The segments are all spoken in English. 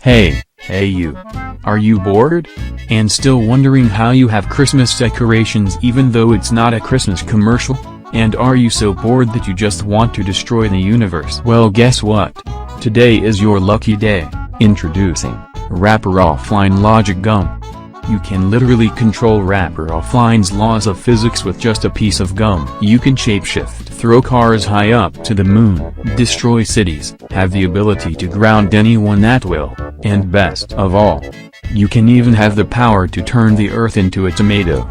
Hey you. Are you bored? And still wondering how you have Christmas decorations even though it's not a Christmas commercial? And are you so bored that you just want to destroy the universe? Well, guess what? Today is your lucky day. Introducing Wrapper Offline Logic Gum. You can literally control Wrapper Offline's laws of physics with just a piece of gum. You can shapeshift, throw cars high up to the moon, destroy cities, have the ability to ground anyone at will, and best of all, you can even have the power to turn the earth into a tomato.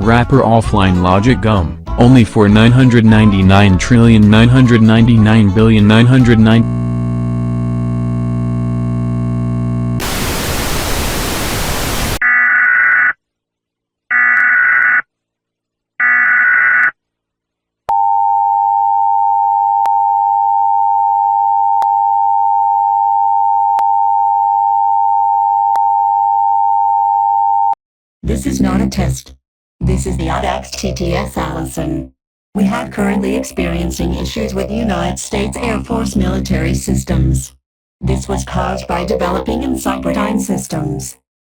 Wrapper Offline Logic Gum, only for 999,999,999,999. This is not a test. This is the ADAX TTS Allison. We are currently experiencing issues with United States Air Force military systems. This was caused by developing in cyberdyne systems.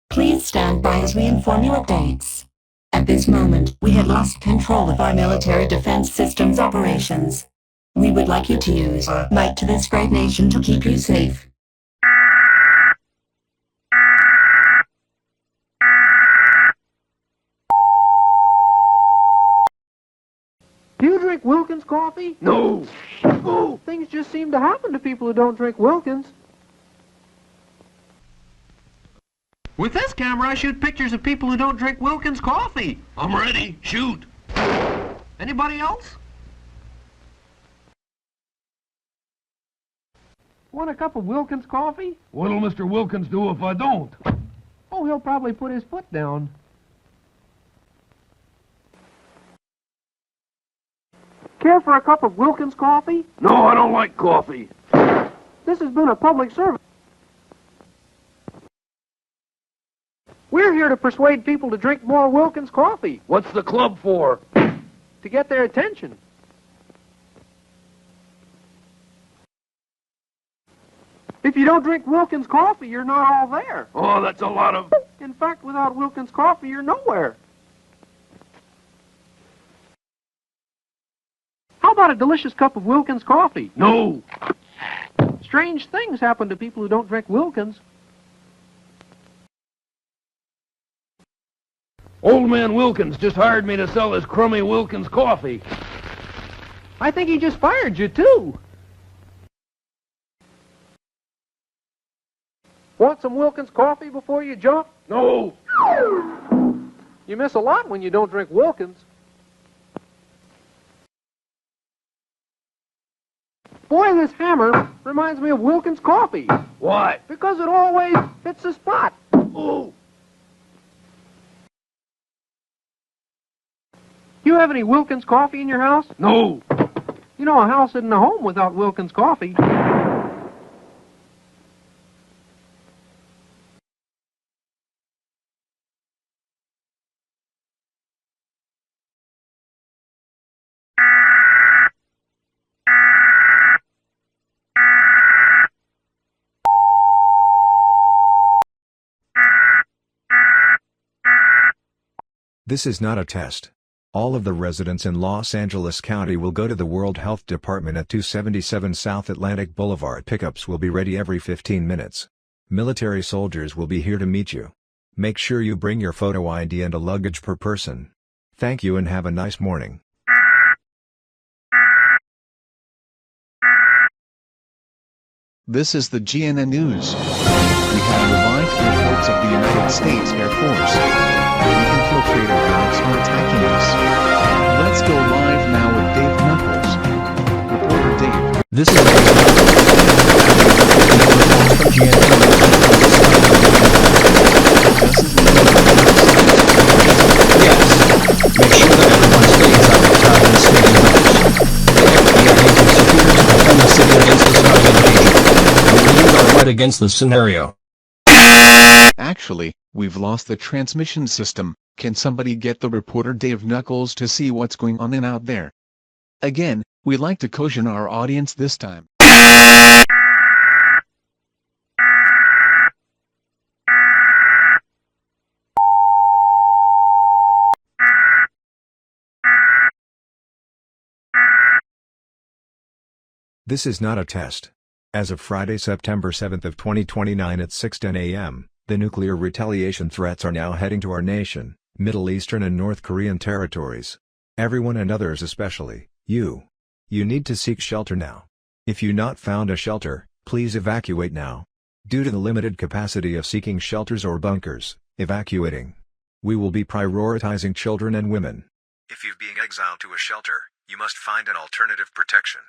Please stand by as we inform you updates. At this moment, we had lost control of our military defense systems operations. We would like you to use our might to this great nation to keep you safe. Do you drink Wilkins coffee? No! Oh, things just seem to happen to people who don't drink Wilkins. With this camera, I shoot pictures of people who don't drink Wilkins coffee. I'm ready. Shoot! Anybody else? Want a cup of Wilkins coffee? What'll Mr. Wilkins do if I don't? Oh, he'll probably put his foot down. Care for a cup of Wilkins coffee? No, I don't like coffee. This has been a public service. We're here to persuade people to drink more Wilkins coffee, What's the club for? to get their attention. If you don't drink Wilkins coffee, you're not all there. Oh, that's a lot of... In fact, without Wilkins coffee, you're nowhere. How about a delicious cup of Wilkins coffee? No! Strange things happen to people who don't drink Wilkins. Old man Wilkins just hired me to sell his crummy Wilkins coffee. I think he just fired you, too. Want some Wilkins coffee before you jump? No! You miss a lot when you don't drink Wilkins. Boy, this hammer reminds me of Wilkins coffee. Why? Because it always hits the spot. Oh! You have any Wilkins coffee in your house? No! You know, a house isn't a home without Wilkins coffee. This is not a test. All of the residents in Los Angeles County will go to the World Health Department at 277 South Atlantic Boulevard. Pickups will be ready every 15 minutes. Military soldiers will be here to meet you. Make sure you bring your photo ID and a luggage per person. Thank you and have a nice morning. This is the GNN News. We have revived reports of the United States Air Force. The infiltrator units are attacking us. Let's go live now with Dave Knuckles. Reporter Dave. This is Yes. Make sure that everyone stays out of town and stay indoors. The FBI agents are here to defend the city against the Skynet invasion. We will use our might against this scenario. Actually, we've lost the transmission system. Can somebody get the reporter Dave Knuckles to see what's going on out there? Again, we like to caution our audience this time. This is not a test. As of Friday, September 7th of 2029 at 6:10 a.m., the nuclear retaliation threats are now heading to our nation, Middle Eastern and North Korean territories. Everyone and others, especially you. You need to seek shelter now. If you not found a shelter, please evacuate now. Due to the limited capacity of seeking shelters or bunkers, evacuating. We will be prioritizing children and women. If you've been exiled to a shelter, you must find an alternative protection.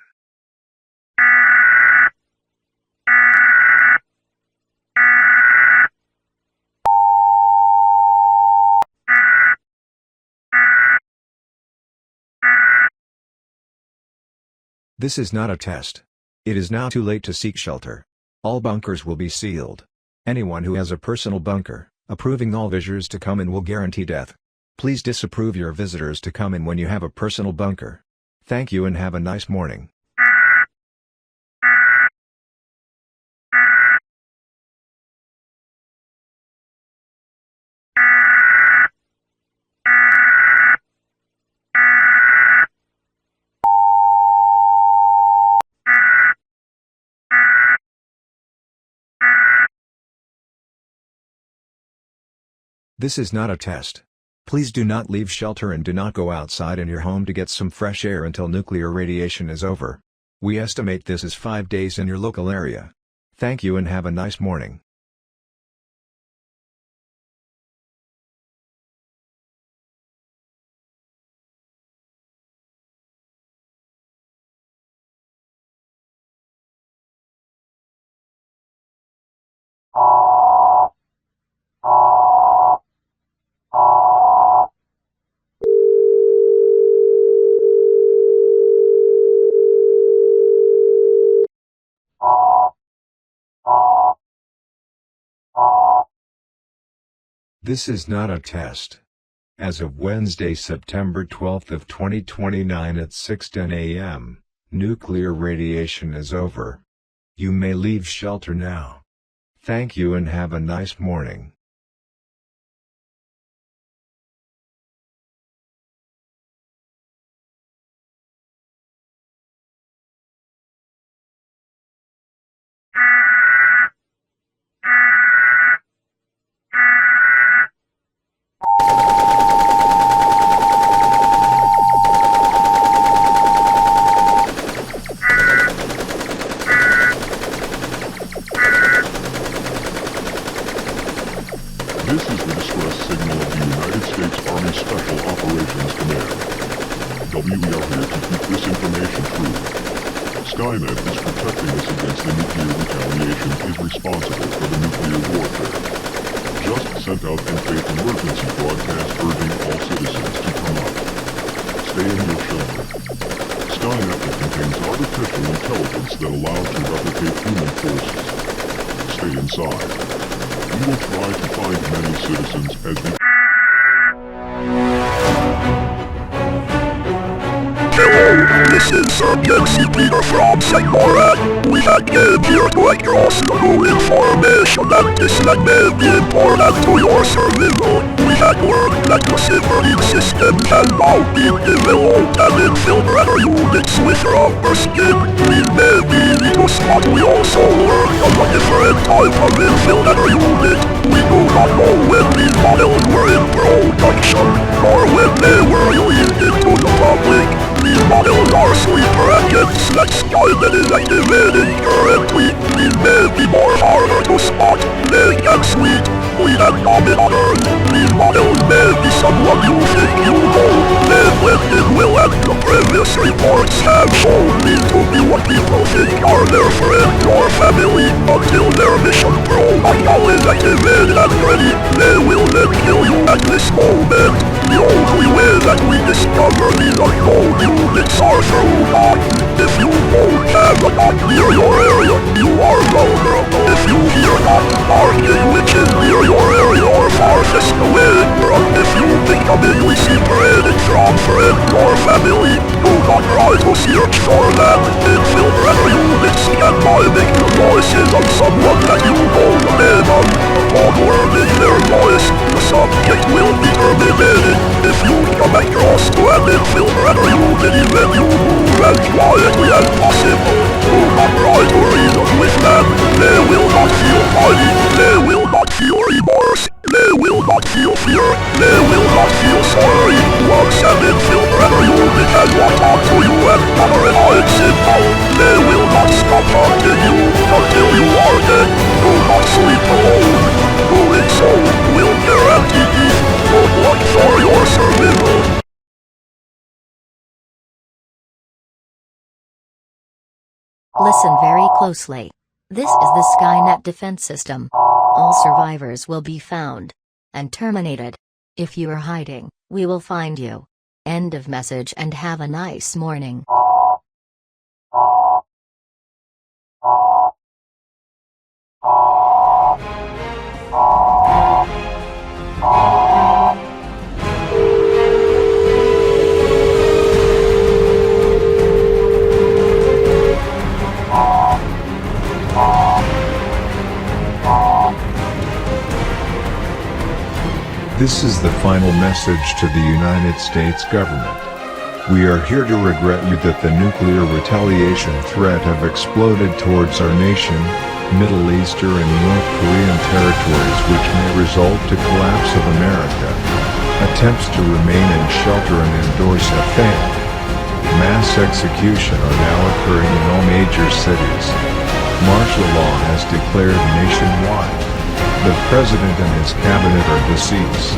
This is not a test. It is now too late to seek shelter. All bunkers will be sealed. Anyone who has a personal bunker, approving all visitors to come in will guarantee death. Please disapprove your visitors to come in when you have a personal bunker. Thank you and have a nice morning. This is not a test. Please do not leave shelter and do not go outside in your home to get some fresh air until nuclear radiation is over. We estimate this is 5 days in your local area. Thank you and have a nice morning. This is not a test. As of Wednesday, September 12th of 2029 at 6:10 a.m., nuclear radiation is over. You may leave shelter now. Thank you and have a nice morning. This is the distress signal of the United States Army Special Operations Command. We are here to keep this information true. Skynet is protecting us against the nuclear retaliation is responsible for the nuclear warfare. Just sent out in faith emergency broadcast urging all citizens to come out. Stay in your shelter. Skynet contains artificial intelligence that allows to replicate human forces. Stay inside. We will try to find many citizens as we... Hello, this is Sergeant Peter from Sigmoran. We had came here to engross new information that this land may be important to your survival. We had learned that the submarine system can now be developed and infiltrator units with rubber skin. We may be little smart. We also learned of a different type of infiltrator unit. We do not know when these models were in production, or when they were released into the public. These models are sleeper agents that Skynet is activating currently. These may be more harder to spot. They can sleep, bleed and vomit on Earth. These models may be someone you think you know. They blended well and the previous reports have shown these to be what people think are their friend or family. Until their mission protocol is activated and ready, they will then kill you at this moment. The only way that we discover these unknown units are through NOT. If you don't have a NOT near your area, you are vulnerable. If you hear NOT barking which is near your area or farthest away, run. If you become easily separated from friend or family, do not try to search for them. Infiltrator units can mimic the voices of someone that you know the name of. Upon learning their voice, the subject will be terminated. If you come across to an infiltrator unit, even you move as quietly as possible. Remember, I to reason with them. They will not feel mighty. They will not feel remorse. They will not feel fear. They will not feel sorry. Once an infiltrator you because I talk to you and hammer and I simple. They will not stop haunting you until you are dead. Do not sleep alone. Doing so will guarantee peace. Don't look for your survival. Listen very closely. This is the Skynet defense system. All survivors will be found and terminated. If you are hiding, we will find you. End of message and have a nice morning. This is the final message to the United States government. We are here to regret you that the nuclear retaliation threat have exploded towards our nation, Middle Eastern and North Korean territories, which may result to collapse of America. Attempts to remain in shelter and indoors have failed. Mass execution are now occurring in all major cities. Martial law has declared nationwide. The president and his cabinet are deceased.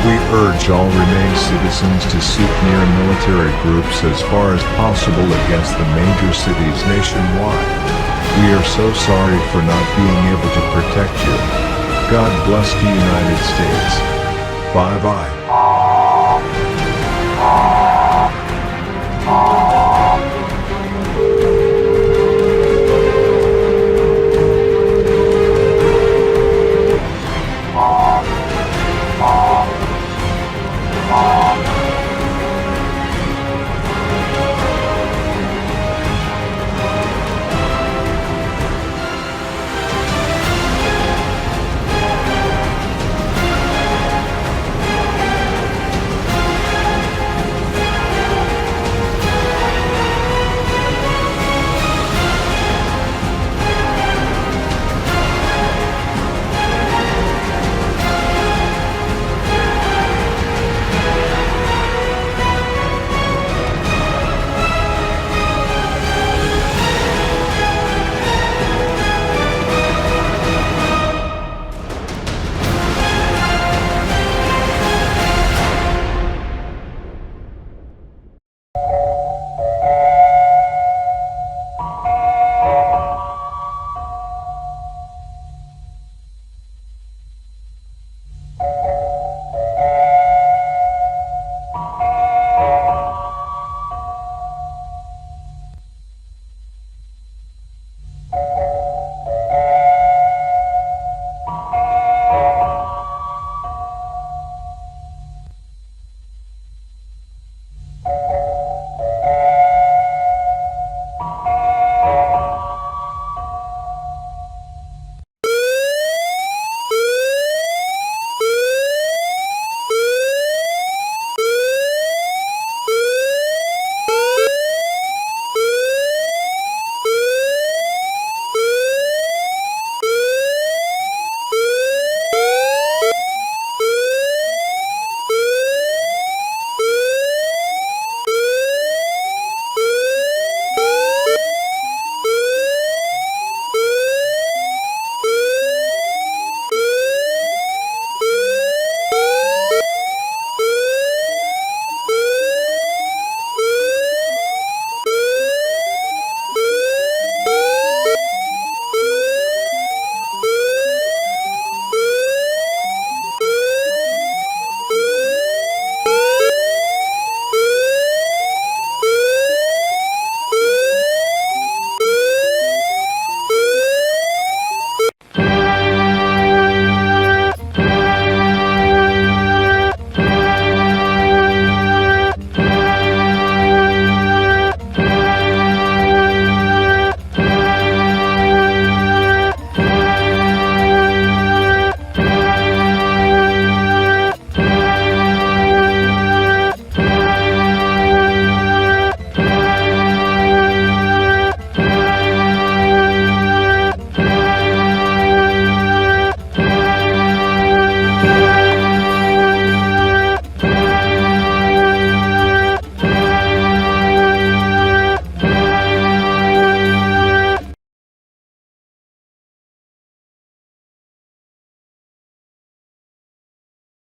We urge all remaining citizens to seek near military groups as far as possible against the major cities nationwide. We are so sorry for not being able to protect you. God bless the United States. Bye-bye.